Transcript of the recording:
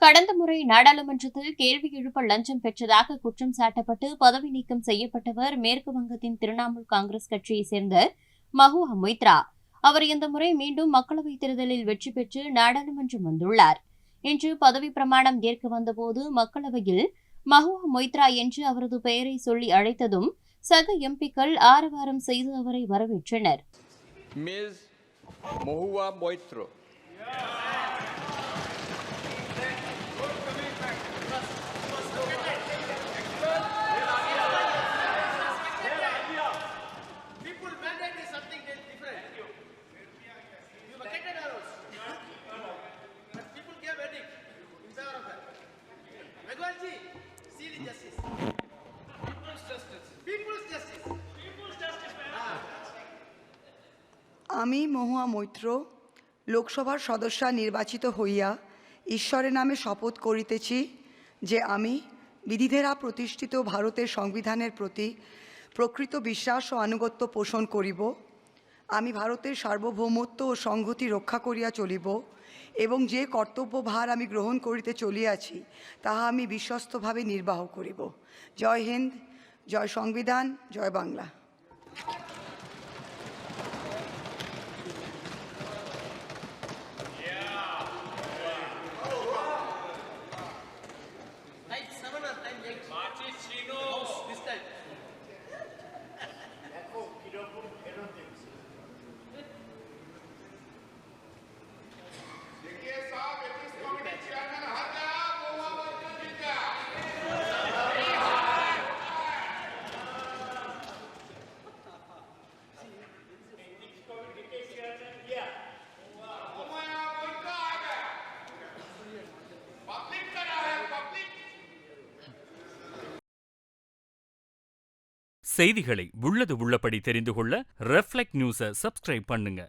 கடந்த முறை நாடாளுமன்றத்தில் கேள்வி எழுப்ப லஞ்சம் பெற்றதாக குற்றம் சாட்டப்பட்டு பதவி நீக்கம் செய்யப்பட்டவர் மேற்கு வங்கத்தின் திரிணாமுல் காங்கிரஸ் கட்சியைச் சேர்ந்த மஹுவா மொய்த்ரா. அவர் இந்த முறை மீண்டும் மக்களவைத் தேர்தலில் வெற்றி பெற்று நாடாளுமன்றம் வந்துள்ளார். இன்று பதவி பிரமாணம் ஏற்க வந்தபோது மக்களவையில் மஹுவா மொய்த்ரா என்று அவரது பெயரை சொல்லி அழைத்ததும் சக எம்பிக்கள் ஆரவாரம் செய்து அவரை வரவேற்றனர். আমি মহুয়া মৈত্র লোকসভার সদস্য নির্বাচিত হইয়া ঈশ্বরের নামে শপথ করিতেছি যে আমি বিধিদ্বারা প্রতিষ্ঠিত ভারতের সংবিধানের প্রতি প্রকৃত বিশ্বাস ও আনুগত্য পোষণ করিব। আমি ভারতের সার্বভৌমত্ব ও সংহতি রক্ষা করিয়া চলিব এবং যে কর্তব্যভার আমি গ্রহণ করিতে চলিয়াছি তাহা আমি বিশ্বস্তভাবে নির্বাহ করিব। জয় হিন্দ, জয় সংবিধান, জয় বাংলা। செய்திகளை உள்ளது உள்ளபடி தெரிந்து கொள்ள ரெஃப்ளெக்ட் நியூஸை சப்ஸ்கிரைப் பண்ணுங்க.